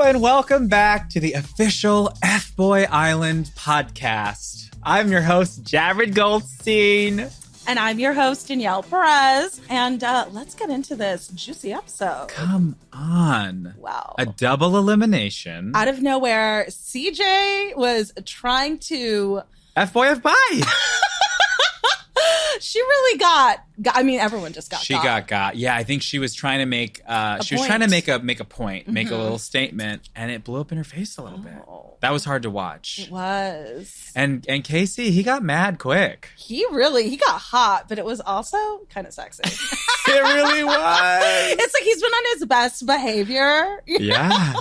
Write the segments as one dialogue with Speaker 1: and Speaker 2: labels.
Speaker 1: and welcome back to the official FBoy Island podcast. I'm your host, Jared Goldstein.
Speaker 2: And I'm your host, Danielle Perez. And let's get into this juicy episode.
Speaker 1: Come on.
Speaker 2: Wow.
Speaker 1: A double elimination.
Speaker 2: Out of nowhere, CJ was trying to...
Speaker 1: FBoy FBoy.
Speaker 2: She really got. I mean, everyone just got.
Speaker 1: She got. Yeah, I think she was trying to make. She was trying to make a point, make a little statement, and it blew up in her face a little bit. That was hard to watch.
Speaker 2: It was.
Speaker 1: And Casey, he got mad quick.
Speaker 2: He got hot, but it was also kind of sexy.
Speaker 1: It really was.
Speaker 2: It's like he's been on his best behavior.
Speaker 1: Yeah.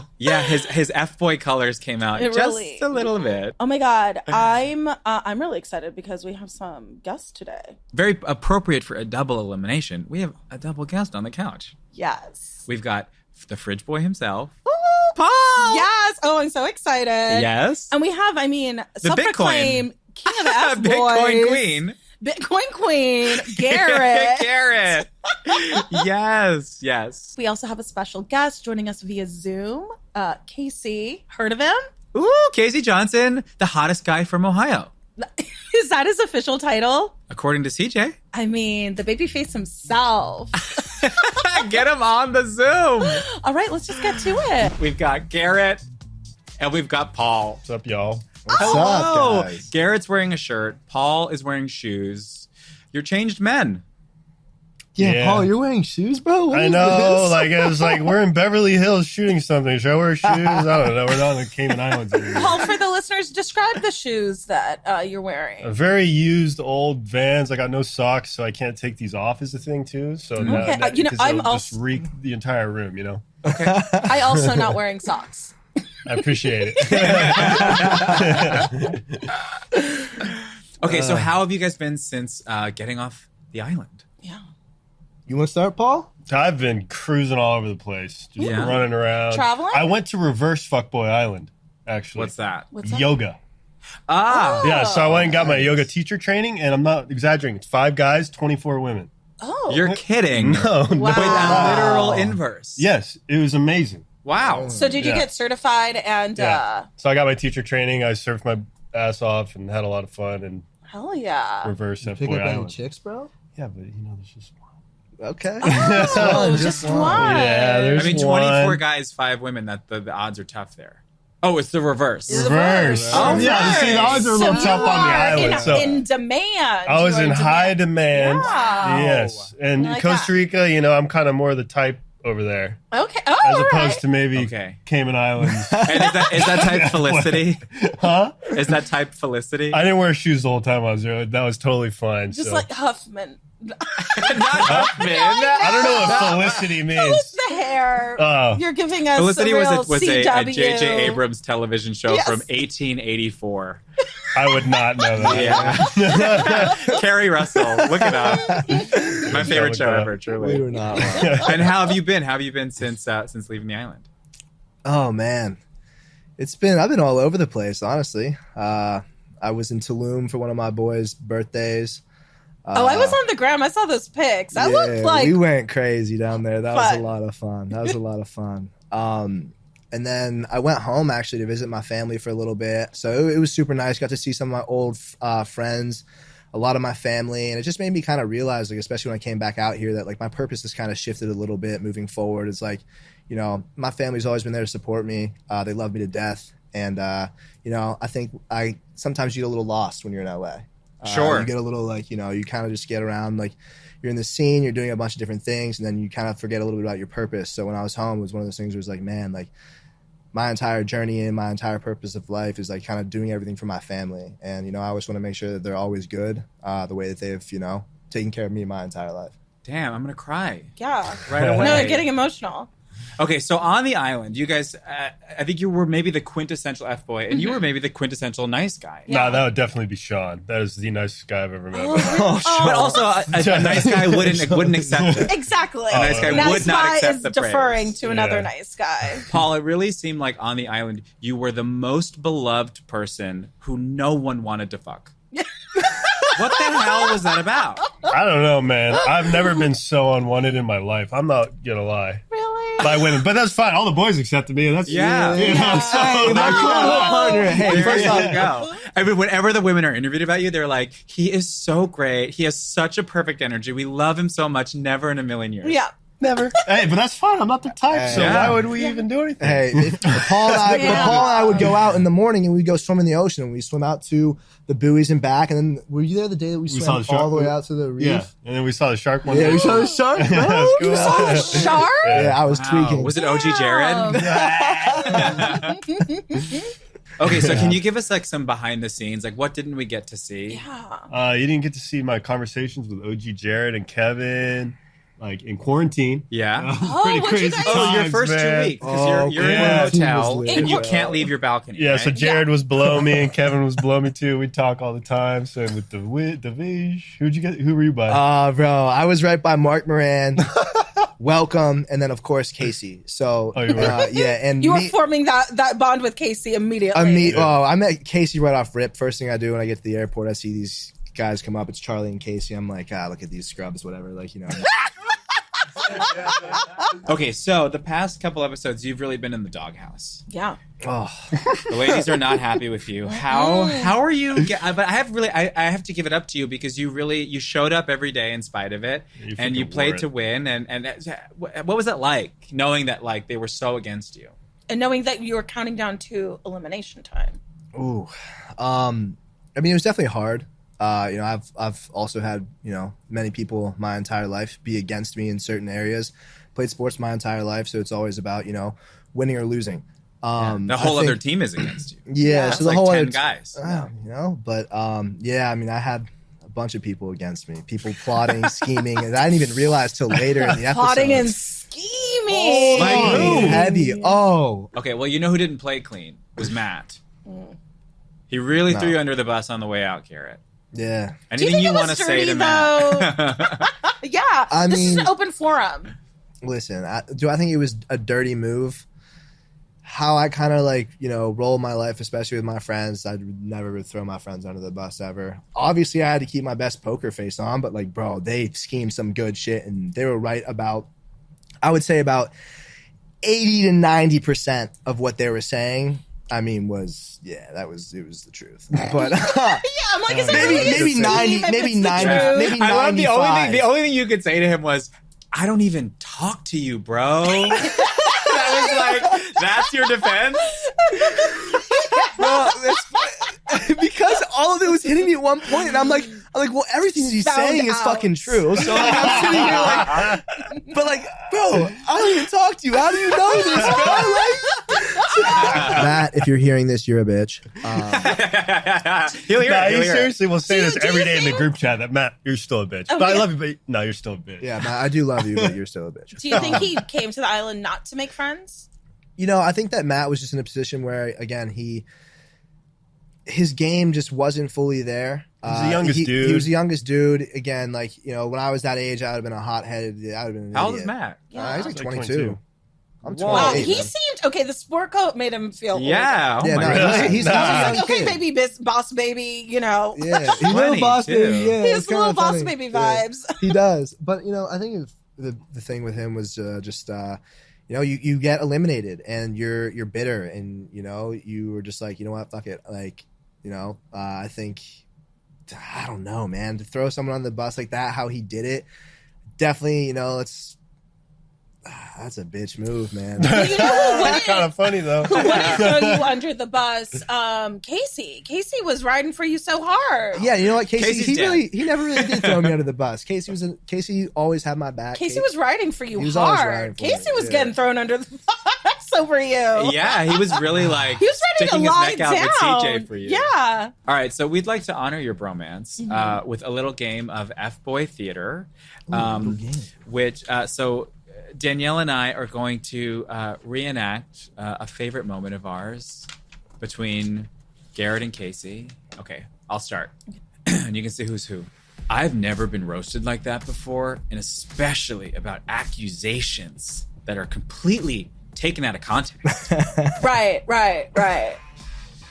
Speaker 1: His FBoy colors came out just a little bit.
Speaker 2: Oh my God, I'm really excited because we have some guests today.
Speaker 1: Very appropriate for a double elimination. We have a double guest on the couch.
Speaker 2: Yes.
Speaker 1: We've got the fridge boy himself.
Speaker 2: Ooh,
Speaker 1: Paul!
Speaker 2: Yes. Oh, I'm so excited.
Speaker 1: Yes.
Speaker 2: And we have,
Speaker 1: the
Speaker 2: self-proclaimed king of the F-boys.
Speaker 1: Bitcoin queen.
Speaker 2: Bitcoin queen, Garrett.
Speaker 1: Garrett. Yes.
Speaker 2: We also have a special guest joining us via Zoom, Casey. Heard of him?
Speaker 1: Ooh, Casey Johnson, the hottest guy from Ohio.
Speaker 2: Is that his official title?
Speaker 1: According to CJ.
Speaker 2: I mean, the babyface himself.
Speaker 1: Get him on the Zoom.
Speaker 2: All right, let's just get to it.
Speaker 1: We've got Garrett and we've got Paul.
Speaker 3: What's up, y'all?
Speaker 4: What's
Speaker 1: Hello.
Speaker 4: up, guys?
Speaker 1: Garrett's wearing a shirt. Paul is wearing shoes. You're changed men.
Speaker 4: Yeah, Paul, you're wearing shoes, bro? What
Speaker 3: I
Speaker 4: is
Speaker 3: know.
Speaker 4: this?
Speaker 3: Like, it was like, we're in Beverly Hills shooting something. Should I wear shoes? I don't know. We're not on the Cayman Islands anymore.
Speaker 2: Paul, for the listeners, describe the shoes that you're wearing.
Speaker 3: Very used old Vans. I got no socks, so I can't take these off is the thing, too. So now,
Speaker 2: Okay,
Speaker 3: I'm just reek the entire room,
Speaker 1: Okay.
Speaker 2: I also not wearing socks.
Speaker 3: I appreciate it.
Speaker 1: Okay, so how have you guys been since getting off the island?
Speaker 2: Yeah.
Speaker 4: You want to start, Paul?
Speaker 3: I've been cruising all over the place. Just running around.
Speaker 2: Traveling?
Speaker 3: I went to Reverse Fuckboy Island, actually.
Speaker 1: What's that?
Speaker 3: Yoga.
Speaker 1: Ah.
Speaker 3: Yeah, so I went and got my yoga teacher training, and I'm not exaggerating. It's 5 guys, 24 women.
Speaker 2: Oh.
Speaker 1: You're kidding.
Speaker 3: No,
Speaker 2: Wow.
Speaker 3: no.
Speaker 1: With a literal inverse.
Speaker 3: Yes, it was amazing.
Speaker 1: Wow.
Speaker 2: So did you get certified and
Speaker 3: So I got my teacher training. I surfed my ass off and had a lot of fun and
Speaker 2: hell yeah.
Speaker 3: reverse
Speaker 4: Pick
Speaker 3: F-Boy
Speaker 4: up any
Speaker 3: Island.
Speaker 4: chicks, bro?
Speaker 3: Yeah, but there's just one.
Speaker 4: Okay.
Speaker 2: Oh, just one.
Speaker 3: Yeah, there's
Speaker 1: 24
Speaker 3: one.
Speaker 1: guys, 5 women. That the odds are tough there. Oh, it's the reverse.
Speaker 3: Reverse.
Speaker 1: Oh,
Speaker 3: yeah, see, the odds are a little
Speaker 2: So
Speaker 3: tough
Speaker 2: you
Speaker 3: on the
Speaker 2: are
Speaker 3: island. So
Speaker 2: in demand.
Speaker 3: I was
Speaker 2: You are
Speaker 3: in high demand.
Speaker 2: Wow.
Speaker 3: Yes. And
Speaker 2: I like
Speaker 3: Costa Rica, I'm kind of more the type over there.
Speaker 2: Okay. Oh,
Speaker 3: As
Speaker 2: all
Speaker 3: opposed
Speaker 2: right.
Speaker 3: to maybe
Speaker 1: Okay.
Speaker 3: Cayman Islands.
Speaker 1: And is that type Felicity?
Speaker 3: Huh?
Speaker 1: Is that type Felicity?
Speaker 3: I didn't wear shoes the whole time I was there. That was totally fine.
Speaker 2: Just
Speaker 3: so.
Speaker 2: like Huffman.
Speaker 1: Not Huffman.
Speaker 3: I don't know what Felicity
Speaker 2: It's
Speaker 3: means.
Speaker 2: the hair.
Speaker 3: Oh.
Speaker 2: You're giving us
Speaker 1: Felicity
Speaker 2: a real
Speaker 1: was a
Speaker 2: CW.
Speaker 1: J.J. Abrams television show
Speaker 2: Yes.
Speaker 1: from 1884.
Speaker 3: I would not know that.
Speaker 1: Yeah. Carrie Russell. Look it up. My favorite show ever,
Speaker 4: We
Speaker 1: truly.
Speaker 4: were not.
Speaker 1: And how have you been? How have you been since leaving the island?
Speaker 4: Oh, man. I've been all over the place, honestly. I was in Tulum for one of my boys' birthdays.
Speaker 2: I was on the gram. I saw those pics. That looked like
Speaker 4: we went crazy down there. That was
Speaker 2: fun.
Speaker 4: a lot of fun. And then I went home actually to visit my family for a little bit. So it was super nice. Got to see some of my old friends, a lot of my family. And it just made me kind of realize, like, especially when I came back out here, that like my purpose has kind of shifted a little bit moving forward. It's like, my family's always been there to support me. They love me to death. And, I think sometimes you get a little lost when you're in LA.
Speaker 1: Sure.
Speaker 4: You get a little like, you kind of just get around, like you're in the scene, you're doing a bunch of different things, and then you kind of forget a little bit about your purpose. So when I was home, it was one of those things where it was like, man, like my entire journey and my entire purpose of life is like kind of doing everything for my family. And, I always want to make sure that they're always good the way that they've, taken care of me my entire life.
Speaker 1: Damn, I'm going to cry.
Speaker 2: yeah.
Speaker 1: Right away.
Speaker 2: No, I'm getting emotional.
Speaker 1: Okay, so on the island, you guys, I think you were maybe the quintessential F-boy, and you were maybe the quintessential nice guy.
Speaker 2: Yeah.
Speaker 3: No, that would definitely be Sean. That is the nicest guy I've ever met.
Speaker 1: But also, a nice guy wouldn't accept it.
Speaker 2: Exactly.
Speaker 1: A nice guy would not
Speaker 2: guy
Speaker 1: accept
Speaker 2: is
Speaker 1: the
Speaker 2: deferring
Speaker 1: praise.
Speaker 2: to another
Speaker 3: Yeah.
Speaker 2: nice guy.
Speaker 1: Paul, it really seemed like on the island, you were the most beloved person who no one wanted to fuck. What the hell was that about?
Speaker 3: I don't know, man. I've never been so unwanted in my life. I'm not gonna lie.
Speaker 2: Really?
Speaker 3: by women. But that's fine. All the boys accepted me, and that's
Speaker 1: So
Speaker 4: Hey, my
Speaker 1: there you
Speaker 4: cool
Speaker 1: go.
Speaker 4: little partner. Hey,
Speaker 1: There
Speaker 4: first
Speaker 1: you
Speaker 4: off,
Speaker 1: go. I mean, whenever the women are interviewed about you, they're like, he is so great. He has such a perfect energy. We love him so much. Never in a million years.
Speaker 2: Yeah.
Speaker 3: never. Hey, but that's fine. I'm not the type, so
Speaker 1: Yeah.
Speaker 3: why would we even do anything?
Speaker 4: Hey, Paul and I would go out in the morning and we'd go swim in the ocean and we'd swim out to the buoys and back. And then were you there the day that we
Speaker 3: saw
Speaker 4: swam
Speaker 3: the shark.
Speaker 4: all the way out to the reef?
Speaker 3: Yeah, and then we saw the shark one.
Speaker 4: Yeah,
Speaker 3: day.
Speaker 4: we saw the shark, bro.
Speaker 3: Yeah, that's cool.
Speaker 2: You saw the shark?
Speaker 4: Yeah, I was
Speaker 1: Wow.
Speaker 4: tweaking.
Speaker 1: Was it OG Jared? Okay, so can you give us like some behind the scenes? Like, what didn't we get to see?
Speaker 2: Yeah.
Speaker 3: You didn't get to see my conversations with OG Jared and Kevin, like in quarantine.
Speaker 1: Yeah.
Speaker 3: Pretty
Speaker 2: what'd you
Speaker 3: crazy
Speaker 2: guys-
Speaker 1: Oh, your
Speaker 3: times,
Speaker 1: first
Speaker 3: man.
Speaker 1: 2 weeks because you're in a
Speaker 3: yeah.
Speaker 1: hotel
Speaker 4: He was
Speaker 1: and you
Speaker 2: lit.
Speaker 1: can't leave your balcony.
Speaker 3: Yeah,
Speaker 1: right?
Speaker 3: so Jared was below me and Kevin was below me too. We talk all the time. So with the Vish, who were you by?
Speaker 4: Bro, I was right by Mark Moran. Welcome, and then of course Casey. So
Speaker 3: Oh, you were?
Speaker 4: yeah, and
Speaker 2: You were
Speaker 4: me-
Speaker 2: forming that bond with Casey immediately.
Speaker 4: I met Casey right off rip. First thing I do when I get to the airport, I see these guys come up. It's Charlie and Casey. I'm like, look at these scrubs, whatever. Like, you know.
Speaker 1: Okay, so the past couple episodes, you've really been in the doghouse.
Speaker 2: Yeah.
Speaker 4: Oh,
Speaker 1: The ladies are not happy with you. How are you? But I have to give it up to you because you showed up every day in spite of it,
Speaker 3: You
Speaker 1: and you
Speaker 3: freaking
Speaker 1: played
Speaker 3: wore
Speaker 1: to
Speaker 3: it.
Speaker 1: win. And what was it like knowing that like they were so against you?
Speaker 2: And knowing that you were counting down to elimination time.
Speaker 4: ooh. I mean, it was definitely hard. I've also had many people my entire life be against me in certain areas. Played sports my entire life, so it's always about winning or losing.
Speaker 1: The whole other team is against you.
Speaker 4: Yeah,
Speaker 1: That's
Speaker 4: so the
Speaker 1: like
Speaker 4: whole
Speaker 1: 10
Speaker 4: other
Speaker 1: guys.
Speaker 4: but yeah, I mean, I had a bunch of people against me, people plotting, scheming, and I didn't even realize till later in the episode.
Speaker 2: Plotting and scheming.
Speaker 1: Like who?
Speaker 4: Heavy. Oh,
Speaker 1: Okay, well, you know who didn't play clean was Matt. He really threw you under the bus on the way out, Garrett.
Speaker 4: yeah.
Speaker 2: Do you
Speaker 1: Anything
Speaker 2: think
Speaker 1: you
Speaker 2: it
Speaker 1: want to
Speaker 2: was
Speaker 1: say to
Speaker 2: dirty,
Speaker 1: Matt?
Speaker 2: Yeah. This is
Speaker 4: mean-
Speaker 2: an open forum.
Speaker 4: Listen, do I think it was a dirty move? How I kind of roll my life, especially with my friends, I would never throw my friends under the bus ever. Obviously, I had to keep my best poker face on, but bro, they schemed some good shit, and they were right about, I would say about 80 to 90% of what they were saying. I mean, it was the truth. But
Speaker 2: Yeah, I'm like, is it really a
Speaker 4: maybe
Speaker 2: scheme
Speaker 4: 90,
Speaker 2: if
Speaker 4: maybe
Speaker 2: it's the
Speaker 4: 90,
Speaker 2: truth?
Speaker 4: maybe
Speaker 1: I love
Speaker 4: 95.
Speaker 1: the only thing you could say to him was, "I don't even talk to you, bro." That was like, that's your defense.
Speaker 4: Bro, because all of it was hitting me at one point, and I'm like, well, everything that he's
Speaker 2: Found
Speaker 4: saying is
Speaker 2: out.
Speaker 4: fucking true. So I'm sitting here but bro, I don't even talk to you. How do you know this, bro? Matt, if you're hearing this, you're a bitch.
Speaker 1: He'll hear
Speaker 3: Nah,
Speaker 1: it.
Speaker 3: he
Speaker 1: He'll hear it.
Speaker 3: seriously will say
Speaker 2: Do you-
Speaker 3: this
Speaker 2: do
Speaker 3: every
Speaker 2: you
Speaker 3: day in the
Speaker 2: think-
Speaker 3: group chat that Matt, you're still a bitch.
Speaker 2: Oh,
Speaker 3: But I
Speaker 2: yeah.
Speaker 3: love you, but no, you're still a bitch.
Speaker 4: Yeah, Matt, I do love you, but you're still a bitch.
Speaker 2: Do you think he came to the island not to make friends?
Speaker 4: I think that Matt was just in a position where, again, his game just wasn't fully there.
Speaker 3: He's the youngest dude.
Speaker 4: He was the youngest dude. Again, when I was that age, I would have been a hothead. I would have been an
Speaker 1: How old is
Speaker 4: idiot.
Speaker 1: Matt?
Speaker 4: He's
Speaker 3: He's
Speaker 4: like
Speaker 3: like
Speaker 4: 22.
Speaker 3: 22.
Speaker 4: I'm
Speaker 1: Whoa.
Speaker 4: 28.
Speaker 2: Wow, he
Speaker 4: man.
Speaker 2: seemed okay. The sport coat made him feel
Speaker 1: Yeah. Oh
Speaker 4: Yeah,
Speaker 1: my
Speaker 4: no,
Speaker 1: god.
Speaker 4: he's
Speaker 3: Nah.
Speaker 4: not a
Speaker 2: older.
Speaker 4: young
Speaker 2: Okay,
Speaker 4: kid.
Speaker 2: baby, boss baby.
Speaker 4: Yeah, he's a
Speaker 1: 20
Speaker 4: little boss
Speaker 1: too.
Speaker 4: baby. Yeah,
Speaker 2: He
Speaker 4: it's
Speaker 2: has
Speaker 4: kinda
Speaker 2: little boss
Speaker 4: funny.
Speaker 2: baby
Speaker 4: Yeah,
Speaker 2: vibes.
Speaker 4: he does, but I think the thing with him was just you get eliminated and you're bitter and you were just like, you know what, fuck it, I think, I don't know, man, to throw someone on the bus like that, how he did it, definitely, that's a bitch move, man.
Speaker 2: Well, you know who
Speaker 3: That's kind of funny though.
Speaker 2: who wouldn't throw you under the bus? Casey. Casey was riding for you so hard.
Speaker 4: Yeah, you know what, Casey?
Speaker 1: Casey's
Speaker 4: He never really did throw me under the bus. Casey always had my back.
Speaker 2: Casey was riding for you
Speaker 4: He was always
Speaker 2: hard.
Speaker 4: riding for me,
Speaker 2: Casey was
Speaker 4: yeah.
Speaker 2: getting thrown under the bus over you.
Speaker 1: Yeah, he was really like
Speaker 2: He was ready to
Speaker 1: sticking his
Speaker 2: lie
Speaker 1: neck
Speaker 2: down.
Speaker 1: out with CJ for you.
Speaker 2: Yeah.
Speaker 1: All right, so we'd like to honor your bromance with a little game of FBoy Theater, which so Danielle and I are going to reenact a favorite moment of ours between Garrett and Casey. Okay, I'll start, and you can see who's who. I've never been roasted like that before, and especially about accusations that are completely taken out of context.
Speaker 2: Right.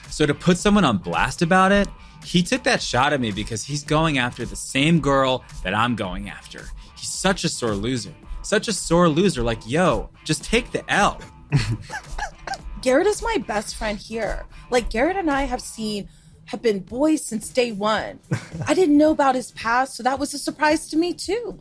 Speaker 1: So to put someone on blast about it, he took that shot at me because he's going after the same girl that I'm going after. He's such a sore loser. such a sore loser. Like, yo, just take the L.
Speaker 2: Garrett is my best friend here. Like, Garrett and I have been boys since day one. I didn't know about his past, so that was a surprise to me too.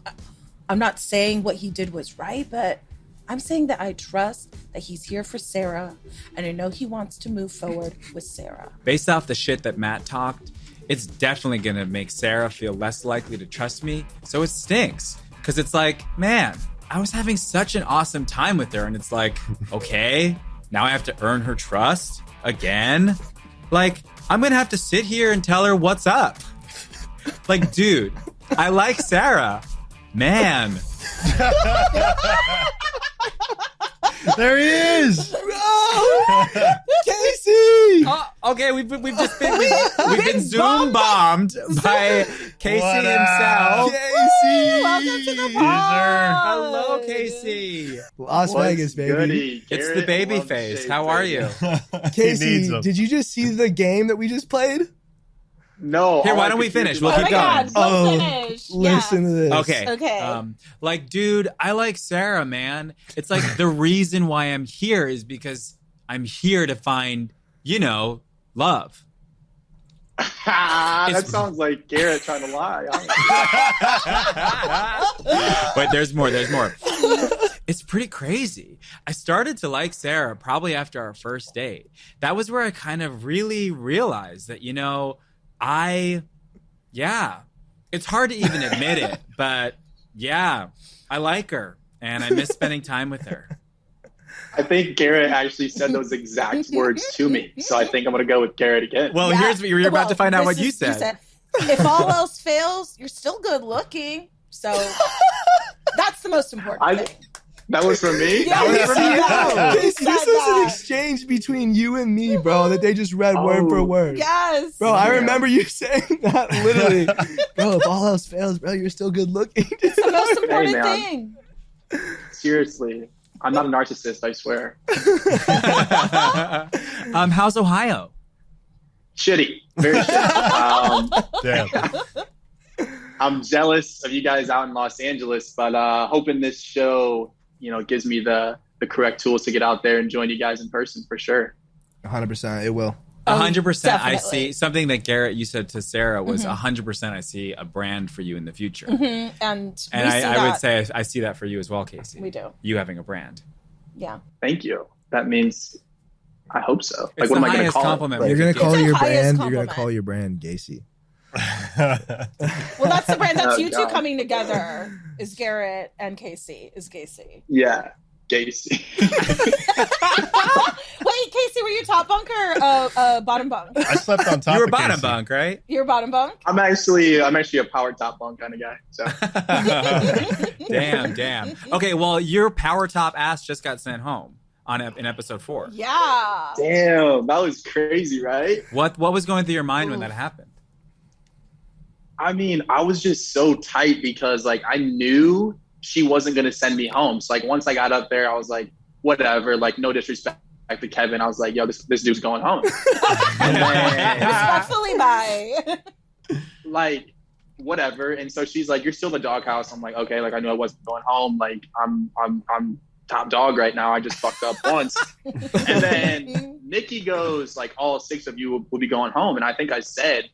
Speaker 2: I'm not saying what he did was right, but I'm saying that I trust that he's here for Sarah, and I know he wants to move forward with Sarah.
Speaker 1: Based off the shit that Matt talked, it's definitely going to make Sarah feel less likely to trust me. So it stinks. Because it's like, man, I was having such an awesome time with her. And it's like, okay, now I have to earn her trust again. Like, I'm going to have to sit here and tell her what's up. Like, dude, I like Sarah. Man.
Speaker 3: There he is.
Speaker 4: Casey!
Speaker 1: Okay, we've been Zoom bombed by Casey himself.
Speaker 4: Casey!
Speaker 2: Welcome to the
Speaker 3: Yes, sir.
Speaker 2: pod.
Speaker 1: Hello, Casey.
Speaker 4: Las Vegas, baby.
Speaker 5: Goody?
Speaker 1: It's
Speaker 5: Garrett,
Speaker 1: the baby
Speaker 5: love
Speaker 1: face.
Speaker 5: shape,
Speaker 1: How are
Speaker 5: baby.
Speaker 1: you?
Speaker 3: He needs
Speaker 4: Casey,
Speaker 3: them.
Speaker 4: did you just see the game that we just played?
Speaker 5: No.
Speaker 1: Here,
Speaker 5: all
Speaker 1: why
Speaker 5: I
Speaker 1: don't
Speaker 5: could
Speaker 1: we
Speaker 5: do
Speaker 1: finish?
Speaker 5: is
Speaker 1: We'll
Speaker 2: Oh
Speaker 1: keep
Speaker 2: my
Speaker 1: going.
Speaker 2: God, we'll
Speaker 4: Oh,
Speaker 2: finish.
Speaker 4: Listen to this.
Speaker 1: Okay.
Speaker 2: Okay.
Speaker 1: Like, dude, I like Sarah, man. It's like the reason why I'm here is because I'm here to find, love.
Speaker 5: that sounds like Garrett trying to lie.
Speaker 1: Wait, there's more. It's pretty crazy. I started to like Sarah probably after our first date. That was where I kind of really realized that, it's hard to even admit it, but yeah, I like her and I miss spending time with her.
Speaker 5: I think Garrett actually said those exact words to me. So I think I'm going to go with Garrett again.
Speaker 1: Well,
Speaker 2: Yeah.
Speaker 1: here's what you're about to find out what
Speaker 2: this
Speaker 1: you
Speaker 2: is-
Speaker 1: said.
Speaker 2: If all else fails, you're still good looking. So that's the most important thing.
Speaker 5: That was for me?
Speaker 2: Yeah,
Speaker 5: That was
Speaker 2: you
Speaker 5: for
Speaker 2: said
Speaker 5: me?
Speaker 2: that. You
Speaker 4: Casey, this
Speaker 2: said
Speaker 4: was an
Speaker 2: that.
Speaker 4: exchange between you and me, bro, that they just read word for
Speaker 5: Oh.
Speaker 4: word.
Speaker 2: Yes.
Speaker 4: Bro, I
Speaker 5: Yeah.
Speaker 4: remember you saying that literally. Bro, if all else fails, bro, you're still good looking.
Speaker 2: It's the most important
Speaker 5: man.
Speaker 2: thing.
Speaker 5: Seriously. I'm not a narcissist, I swear.
Speaker 1: How's Ohio?
Speaker 5: Shitty. Very shitty.
Speaker 3: Damn.
Speaker 5: I'm jealous of you guys out in Los Angeles, but hoping this show, gives me the correct tools to get out there and join you guys in person for sure.
Speaker 4: 100%, it will.
Speaker 1: 100%. I
Speaker 2: definitely.
Speaker 1: see something that Garrett, you said to Sarah was 100%. I see a brand for you in the future.
Speaker 2: And
Speaker 1: And
Speaker 2: we see
Speaker 1: I would
Speaker 2: that.
Speaker 1: say I see that for you as well, Casey.
Speaker 2: We do.
Speaker 1: You having a brand.
Speaker 2: Yeah.
Speaker 5: Thank you. That means I hope so.
Speaker 1: It's
Speaker 5: what
Speaker 1: the
Speaker 5: am I going to
Speaker 1: highest
Speaker 5: call
Speaker 1: compliment.
Speaker 5: it?
Speaker 4: You're going to call
Speaker 2: It's
Speaker 4: your
Speaker 2: the highest
Speaker 4: brand, you're going to
Speaker 2: compliment.
Speaker 4: call your brand Gasey.
Speaker 2: Well, that's the brand. That's
Speaker 5: Oh,
Speaker 2: you two
Speaker 5: God.
Speaker 2: coming together. Is Garrett and Casey? Is Gasey?
Speaker 5: Yeah, Gasey.
Speaker 2: Wait, Casey, were you top bunk or bottom bunk?
Speaker 3: I slept on top
Speaker 1: You were
Speaker 3: of
Speaker 1: bottom
Speaker 3: Casey.
Speaker 1: bunk, right?
Speaker 2: You're bottom bunk.
Speaker 5: I'm actually a power top bunk kind of guy. So
Speaker 1: Damn. Okay, well, your power top ass just got sent home in episode 4.
Speaker 2: Yeah.
Speaker 5: damn, that was crazy, right?
Speaker 1: What was going through your mind when that happened?
Speaker 5: I mean, I was just so tight because I knew she wasn't gonna send me home. So once I got up there, I was like, whatever. No disrespect to Kevin. I was like, yo, this dude's going home. And then,
Speaker 2: Respectfully, bye.
Speaker 5: whatever. And so she's like, you're still in the doghouse. I'm like, okay, I knew I wasn't going home. I'm top dog right now. I just fucked up once. And then Nikki goes, all 6 of you will be going home. And I think I said,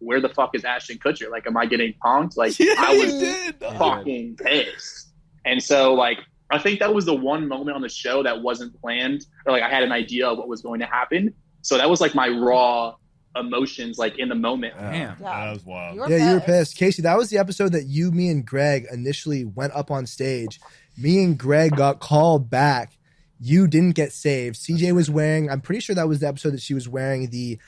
Speaker 5: where the fuck is Ashton Kutcher? Am I getting punked? I was
Speaker 4: did.
Speaker 5: fucking pissed. And so I think that was the one moment on the show that wasn't planned, or I had an idea of what was going to happen. So that was my raw emotions in the moment.
Speaker 1: Damn.
Speaker 2: Yeah.
Speaker 3: That was wild.
Speaker 4: Yeah, you were pissed. Casey, that was the episode that you, me, and Greg initially went up on stage. Me and Greg got called back. You didn't get saved. CJ was wearing, I'm pretty sure that was the episode that she was wearing the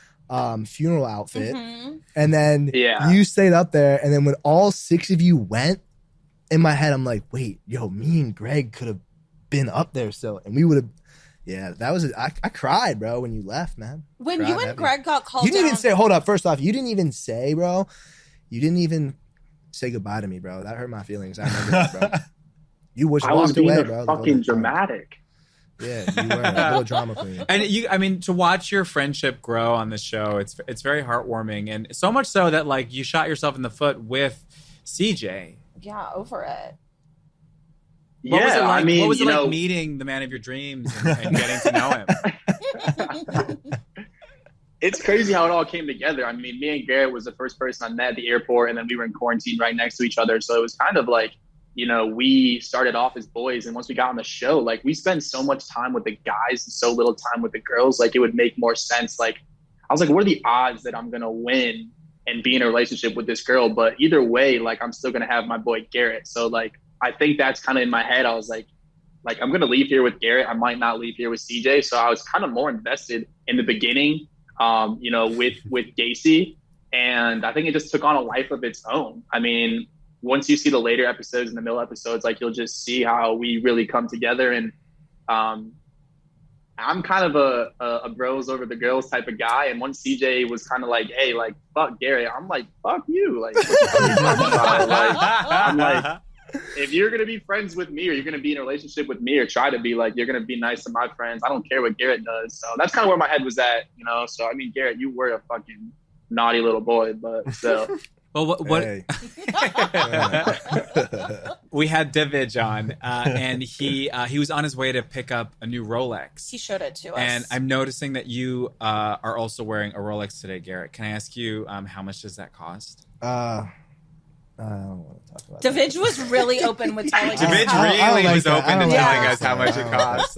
Speaker 4: funeral outfit.
Speaker 2: Mhm.
Speaker 4: And then
Speaker 5: Yeah.
Speaker 4: you stayed up there. And then when all 6 of you went, in my head, I'm like, wait, yo, me and Greg could have been up there still. And we would have, yeah, that was, I cried, bro, when you left, man.
Speaker 2: When
Speaker 4: Cried
Speaker 2: you and
Speaker 4: heavy.
Speaker 2: Greg got called
Speaker 4: You didn't
Speaker 2: down,
Speaker 4: even say, hold up, first off, you didn't even say, bro, you didn't even say goodbye to me, bro. That hurt my feelings. I remember that, bro. You just
Speaker 5: I was
Speaker 4: walked
Speaker 5: being
Speaker 4: away,
Speaker 5: a
Speaker 4: bro.
Speaker 5: fucking dramatic.
Speaker 4: Yeah, you were a little drama queen.
Speaker 1: And to watch your friendship grow on the show, it's very heartwarming, and so much so that you shot yourself in the foot with CJ.
Speaker 2: yeah, over it.
Speaker 1: What was it like?
Speaker 5: I mean,
Speaker 1: what was it like meeting the man of your dreams and getting to know him?
Speaker 5: It's crazy how it all came together. I mean, me and Garrett was the first person I met at the airport, and then we were in quarantine right next to each other. So it was kind of like, we started off as boys, and once we got on the show, like, we spent so much time with the guys and so little time with the girls. Like, it would make more sense. Like, I was like, what are the odds that I'm gonna win and be in a relationship with this girl? But either way, like, I'm still gonna have my boy Garrett. So like, I think that's kind of in my head. I was like I'm gonna leave here with Garrett. I might not leave here with CJ. So I was kind of more invested in the beginning, with Gasey, and I think it just took on a life of its own. I mean, once you see the later episodes and the middle episodes, like, you'll just see how we really come together. And I'm kind of a bros over the girls type of guy. And once CJ was kind of like, hey, like, fuck Garrett, I'm like, fuck you. Like, what the fuck are you talking about? Like, I'm like, if you're going to be friends with me, or you're going to be in a relationship with me, or try to be, like, you're going to be nice to my friends, I don't care what Garrett does. So that's kind of where my head was at, So, I mean, Garrett, you were a fucking naughty little boy, but still.
Speaker 1: Well, what
Speaker 4: Hey.
Speaker 1: we had Divij on, and he was on his way to pick up a new Rolex.
Speaker 2: He showed it to us.
Speaker 1: And I'm noticing that you are also wearing a Rolex today, Garrett. Can I ask you how much does that cost?
Speaker 4: I don't want to talk about
Speaker 2: David was really open with telling us.
Speaker 1: David
Speaker 2: how-
Speaker 1: really
Speaker 4: like
Speaker 1: was
Speaker 4: that.
Speaker 1: open
Speaker 4: I
Speaker 1: to
Speaker 4: don't
Speaker 1: telling
Speaker 2: like
Speaker 1: us how much it costs.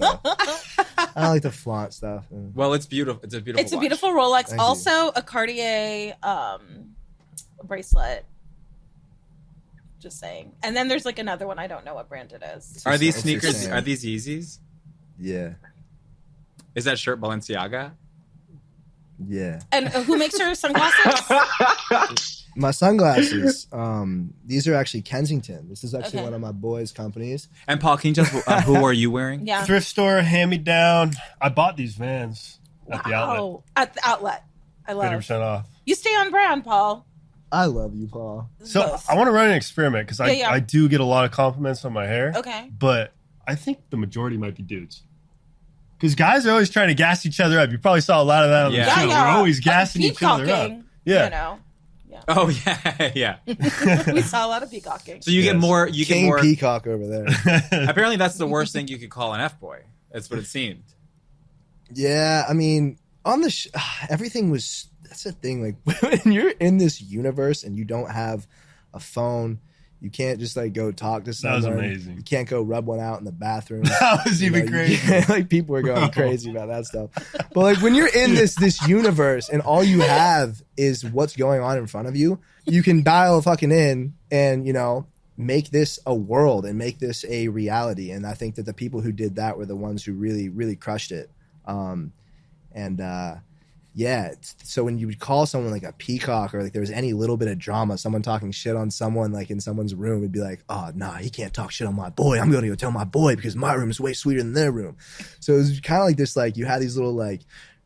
Speaker 4: I don't like to flaunt stuff.
Speaker 1: Well, it's beautiful. It's a beautiful.
Speaker 2: It's a
Speaker 1: watch.
Speaker 2: beautiful Rolex.
Speaker 4: Thank you.
Speaker 2: Also, a Cartier bracelet. Just saying. And then there's like another one. I don't know what brand it is.
Speaker 1: Are these
Speaker 4: It's
Speaker 1: sneakers?
Speaker 4: insane.
Speaker 1: Are these Yeezys?
Speaker 4: Yeah.
Speaker 1: Is that shirt Balenciaga?
Speaker 4: Yeah.
Speaker 2: And who makes your sunglasses?
Speaker 4: My sunglasses, these are actually Kensington. This is actually
Speaker 2: Okay.
Speaker 4: one of my boys' companies.
Speaker 1: And Paul, can you just who are you wearing?
Speaker 2: Yeah.
Speaker 3: Thrift store, hand me down. I bought these Vans at the outlet.
Speaker 2: Wow. At the outlet. I love.
Speaker 3: 50% off.
Speaker 2: You stay on brand, Paul.
Speaker 4: I love you, Paul.
Speaker 3: So
Speaker 2: Both.
Speaker 3: I want to run an experiment because
Speaker 2: Yeah.
Speaker 3: I do get a lot of compliments on my hair.
Speaker 2: Okay.
Speaker 3: But I think the majority might be dudes. Because guys are always trying to gas each other up. You probably saw a lot of that on
Speaker 1: Yeah.
Speaker 3: the show.
Speaker 2: Yeah.
Speaker 3: We're always gassing each other up.
Speaker 2: Peacocking,
Speaker 3: Yeah.
Speaker 2: You know.
Speaker 1: Oh yeah, yeah.
Speaker 2: We saw a lot of peacocking.
Speaker 1: So you get
Speaker 3: Yes.
Speaker 1: more. You
Speaker 4: King
Speaker 1: get more.
Speaker 4: Peacock over there.
Speaker 1: Apparently, that's the worst thing you could call an F-boy. That's what it seemed.
Speaker 4: Yeah, I mean, on the everything was. That's the thing. Like when you're in this universe and you don't have a phone, you can't just like go talk to
Speaker 3: That
Speaker 4: someone.
Speaker 3: was amazing.
Speaker 4: You can't go rub one out in the bathroom.
Speaker 3: That was
Speaker 4: You
Speaker 3: even
Speaker 4: know,
Speaker 3: crazy.
Speaker 4: like people were going crazy about that stuff. But like when you're in this universe and all you have is what's going on in front of you, you can dial fucking in and make this a world and make this a reality. And I think that the people who did that were the ones who really, really crushed it. Yeah, so when you would call someone like a peacock or like there was any little bit of drama, someone talking shit on someone like in someone's room, it'd be like, oh, nah, he can't talk shit on my boy. I'm going to go tell my boy because my room is way sweeter than their room. So it was kind of like this, like you had these little like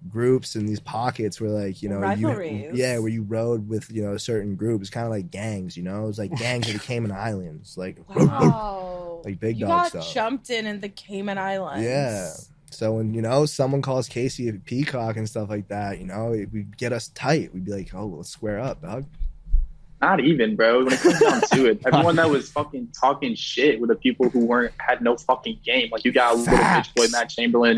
Speaker 4: groups and these pockets where like,
Speaker 2: Rivalries.
Speaker 4: where you rode with, a certain group. It's kind of like gangs, it was like gangs of the Cayman Islands, like,
Speaker 2: Wow.
Speaker 4: like big
Speaker 2: you
Speaker 4: dog
Speaker 2: got
Speaker 4: stuff.
Speaker 2: jumped in the Cayman Islands.
Speaker 4: Yeah. So when someone calls Casey a peacock and stuff like that, it would get us tight. We'd be like, "Oh, let's square up, dog."
Speaker 5: Not even, bro. When it comes down to it, everyone that was fucking talking shit were the people who had no fucking game. Like you got little bitch boy Matt Chamberlain.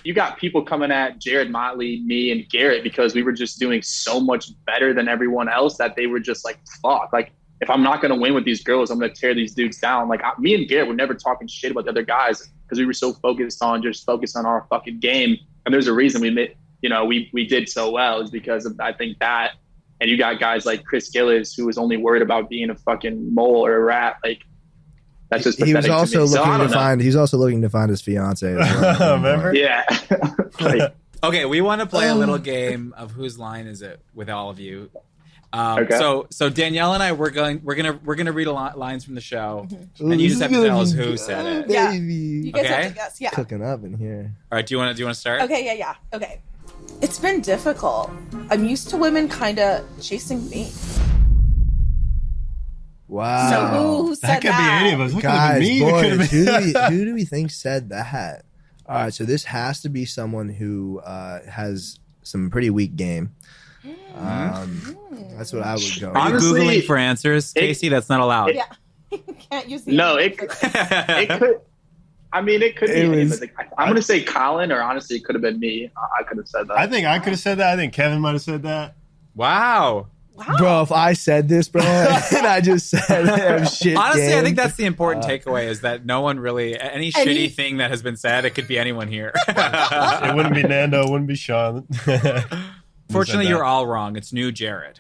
Speaker 5: You got people coming at Jared Motley, me, and Garrett because we were just doing so much better than everyone else that they were just like, fuck. Like if I'm not gonna win with these girls, I'm gonna tear these dudes down. Like me and Garrett were never talking shit about the other guys because we were so focused on our fucking game. And there's a reason we did so well is because of I think that. And you got guys like Chris Gillis, who was only worried about being a fucking mole or a rat. Like that's just
Speaker 4: He was
Speaker 5: pathetic
Speaker 4: also
Speaker 5: to me. So, I
Speaker 4: looking
Speaker 5: don't
Speaker 4: to
Speaker 5: know.
Speaker 4: find. He's also looking to find his fiance. As well.
Speaker 3: Remember?
Speaker 5: Yeah. Like,
Speaker 1: Okay, we want to play a little game of whose line is it with all of you.
Speaker 5: Okay.
Speaker 1: So Danielle and I we're gonna read lines from the show, and you just have to tell us who said it.
Speaker 2: Yeah.
Speaker 4: Baby.
Speaker 2: You guys have to guess. Yeah.
Speaker 4: Cooking up in here.
Speaker 1: All right, do you want to start?
Speaker 2: Okay. Yeah. Okay. It's been difficult. I'm used to women kind of chasing me.
Speaker 4: Wow.
Speaker 2: So who said
Speaker 3: That could be any of us. That
Speaker 4: Guys,
Speaker 3: could have been me. It could
Speaker 4: boys,
Speaker 3: have been-
Speaker 4: who do we think said that? All right, so this has to be someone who has some pretty weak game. That's what I would go.
Speaker 1: Are you
Speaker 5: Honestly,
Speaker 1: Googling for answers, Casey? That's not allowed.
Speaker 2: Yeah. Can't use the
Speaker 5: No, it could. I mean, it could be. I'm going to say Colin, or honestly, it could have been me. I could have said that.
Speaker 3: I think I could have said that. I think Kevin might have said that.
Speaker 1: Wow.
Speaker 4: Bro, if I said this, bro, and I just said shit.
Speaker 1: Honestly, I think that's the important takeaway is that no one really, any shitty thing that has been said, it could be anyone here.
Speaker 3: It wouldn't be Nando. It wouldn't be Sean.
Speaker 1: Fortunately, you're all wrong. It's new Jared.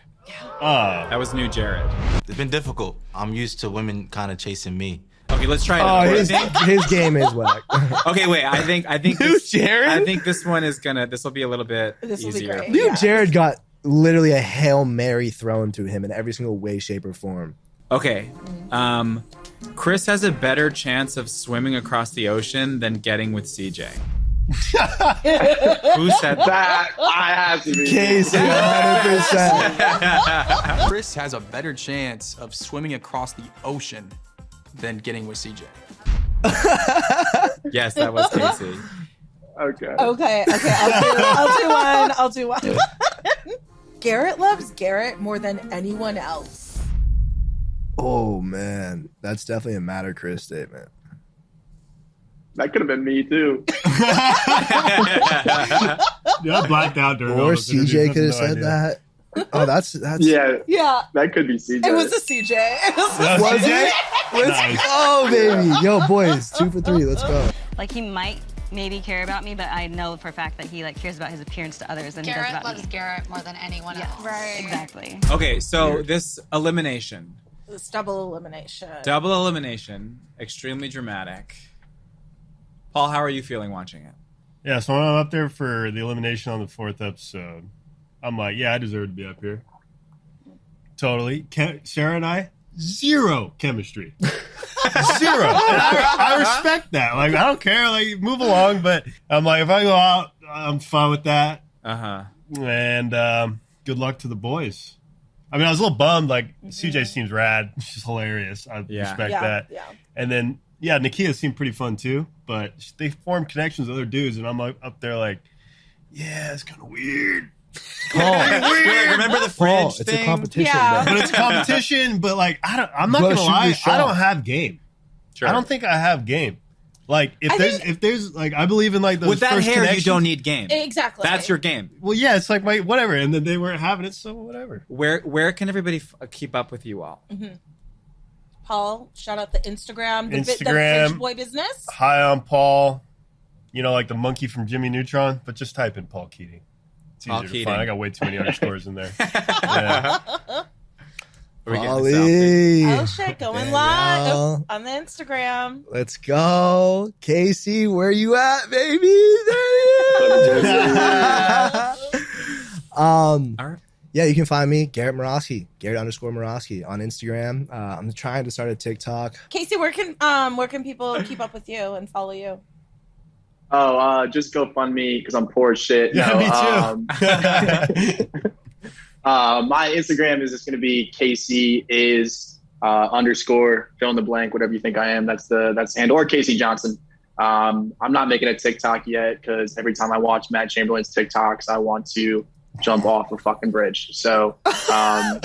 Speaker 3: Oh.
Speaker 1: That was new Jared.
Speaker 6: It's been difficult. I'm used to women kind of chasing me.
Speaker 1: Okay, let's try it.
Speaker 4: His game is whack.
Speaker 1: Okay, wait. I think
Speaker 4: Jared.
Speaker 1: I think this one is gonna. This will be a little bit easier.
Speaker 2: Great.
Speaker 4: Dude, Jared got literally a Hail Mary thrown to him in every single way, shape, or form.
Speaker 1: Okay. Chris has a better chance of swimming across the ocean than getting with CJ. Who said that?
Speaker 5: I have to be.
Speaker 4: Casey, 100%.
Speaker 7: Chris has a better chance of swimming across the ocean than getting with CJ.
Speaker 1: Yes, that was Casey.
Speaker 2: Okay. I'll do one. Garrett loves Garrett more than anyone else.
Speaker 4: Oh, man. That's definitely a Matter Chris statement.
Speaker 5: That could have been me, too.
Speaker 3: I blacked out during
Speaker 4: Or
Speaker 3: all this interview.
Speaker 4: CJ could have said
Speaker 3: idea.
Speaker 4: that. Oh, that's
Speaker 5: Yeah. That could be CJ.
Speaker 2: It was a CJ.
Speaker 4: Was it?
Speaker 3: Nice.
Speaker 4: Oh, baby. Yo, boys, 2 for 3. Let's go.
Speaker 8: Like, he might maybe care about me, but I know for a fact that he cares about his appearance to others than he does
Speaker 9: Garrett
Speaker 8: about
Speaker 9: loves
Speaker 8: me.
Speaker 9: Garrett more than anyone else.
Speaker 8: Right. Exactly.
Speaker 1: Okay, so this elimination.
Speaker 2: It's double elimination.
Speaker 1: Double elimination. Extremely dramatic. Paul, how are you feeling watching it?
Speaker 3: Yeah, so when I'm up there for the elimination on the 4th episode, I'm like, yeah, I deserve to be up here. Totally. Sarah and I, zero chemistry. Zero. And I respect that. Like, I don't care. Like, move along. But I'm like, if I go out, I'm fine with that.
Speaker 1: Uh-huh.
Speaker 3: And good luck to the boys. I mean, I was a little bummed. Like, CJ seems rad. She's hilarious. I respect that.
Speaker 2: Yeah.
Speaker 3: And then, Nakia seemed pretty fun too. But they formed connections with other dudes. And I'm like, up there like, yeah, it's kind of weird.
Speaker 1: Remember the fridge
Speaker 4: It's
Speaker 1: thing?
Speaker 4: a competition.
Speaker 2: Yeah.
Speaker 3: But it's a competition. But like, I'm not
Speaker 4: Bro,
Speaker 3: gonna
Speaker 4: shoot
Speaker 3: lie,
Speaker 4: your shot.
Speaker 3: I don't have game.
Speaker 1: Sure.
Speaker 3: I don't think I have game. Like if there's like I believe in like those
Speaker 1: With that
Speaker 3: first
Speaker 1: hair, you
Speaker 3: connections.
Speaker 1: don't need game.
Speaker 2: Exactly.
Speaker 1: That's your game.
Speaker 3: Well, yeah, it's like my whatever, and then they weren't having it, so whatever.
Speaker 1: Where can everybody keep up with you all?
Speaker 2: Paul, shout out the Instagram. The
Speaker 3: Instagram.
Speaker 2: Fridge Boy business.
Speaker 3: Hi, I'm Paul. You know, like the monkey from Jimmy Neutron, but just type in Paul Keating. It's
Speaker 1: Paul
Speaker 3: easier to
Speaker 1: Keating.
Speaker 3: find. I got way too many underscores in there. Yeah.
Speaker 1: Are we getting a selfie?
Speaker 4: Ollie.
Speaker 2: Oh shit, going
Speaker 4: Danielle.
Speaker 2: live on the Instagram.
Speaker 4: Let's go. Casey, where you at, baby?
Speaker 1: All right.
Speaker 4: Yeah, you can find me, Garrett Morosky, Garrett_Morosky on Instagram. I'm trying to start a TikTok.
Speaker 2: Casey, where can people keep up with you and follow you?
Speaker 5: Oh, just go fund me because I'm poor as shit.
Speaker 3: Yeah, me too.
Speaker 5: My Instagram is just going to be Casey is underscore fill in the blank, whatever you think I am. Or Casey Johnson. I'm not making a TikTok yet because every time I watch Matt Chamberlain's TikToks, I want to jump off a fucking bridge. So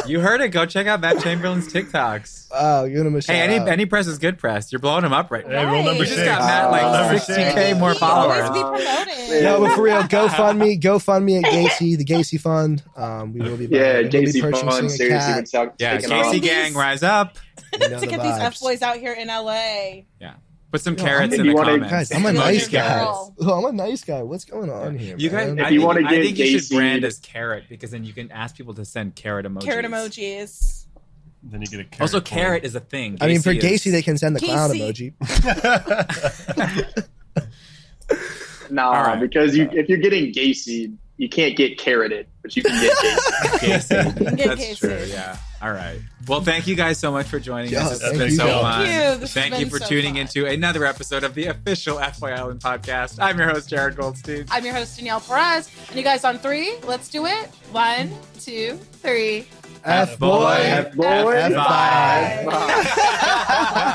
Speaker 1: You heard it. Go check out Matt Chamberlain's TikToks.
Speaker 4: Oh, give him a shout
Speaker 1: Hey,
Speaker 4: out.
Speaker 1: any press is good press. You're blowing him up right now.
Speaker 3: Hey, rule number
Speaker 1: We just
Speaker 3: 6.
Speaker 1: got Matt
Speaker 3: Rule number
Speaker 1: like 60K more
Speaker 2: Always
Speaker 1: followers.
Speaker 2: be promoting.
Speaker 4: No, but for real, GoFundMe at Gasey, the Gasey Fund. We will be
Speaker 5: Casey
Speaker 4: purchasing
Speaker 5: Fun,
Speaker 4: a
Speaker 5: seriously,
Speaker 4: cat.
Speaker 5: would suck.
Speaker 1: Yeah,
Speaker 5: taking
Speaker 1: Casey
Speaker 5: off.
Speaker 1: gang, rise up.
Speaker 4: You know
Speaker 2: To
Speaker 4: the
Speaker 2: get these
Speaker 4: vibes.
Speaker 2: F-boys out here in LA.
Speaker 1: Yeah. Put some
Speaker 4: Yo,
Speaker 1: carrots
Speaker 5: if
Speaker 1: in
Speaker 5: you
Speaker 1: the
Speaker 5: wanna-
Speaker 1: comments.
Speaker 4: Guys, I'm a
Speaker 2: Emoji
Speaker 4: nice guy.
Speaker 2: carrot.
Speaker 4: Oh, I'm a nice guy. What's going on here?
Speaker 1: You guys,
Speaker 4: man?
Speaker 5: If you wanna
Speaker 1: I
Speaker 5: get
Speaker 1: think you should
Speaker 5: Gasey-
Speaker 1: brand as carrot because then you can ask people to send carrot emojis.
Speaker 2: Carrot emojis.
Speaker 3: Then you get a carrot.
Speaker 1: Also, carrot is a thing.
Speaker 4: I mean, for Gasey,
Speaker 1: is-
Speaker 4: they can send the clown
Speaker 2: Casey.
Speaker 4: emoji.
Speaker 5: Nah,
Speaker 1: All right.
Speaker 5: because if you're getting Gasey, you can't get carroted, but you can get Gasey.
Speaker 1: Gasey.
Speaker 2: Get
Speaker 1: That's
Speaker 2: Gasey.
Speaker 1: true. Yeah. All right. Well, thank you guys so much for joining
Speaker 4: Yeah,
Speaker 1: us. It's
Speaker 4: thank
Speaker 1: been
Speaker 4: you.
Speaker 1: so
Speaker 4: Thank
Speaker 1: fun.
Speaker 2: you. This has
Speaker 1: Thank you
Speaker 2: been
Speaker 1: for
Speaker 2: so
Speaker 1: tuning
Speaker 2: fun.
Speaker 1: into another episode of the official FBoy Island podcast. I'm your host, Jared Goldstein.
Speaker 2: I'm your host, Danielle Perez. And you guys on 3, let's do it. 1, 2, 3.
Speaker 4: F boy.
Speaker 5: F-boy.
Speaker 4: F5.
Speaker 5: Bye.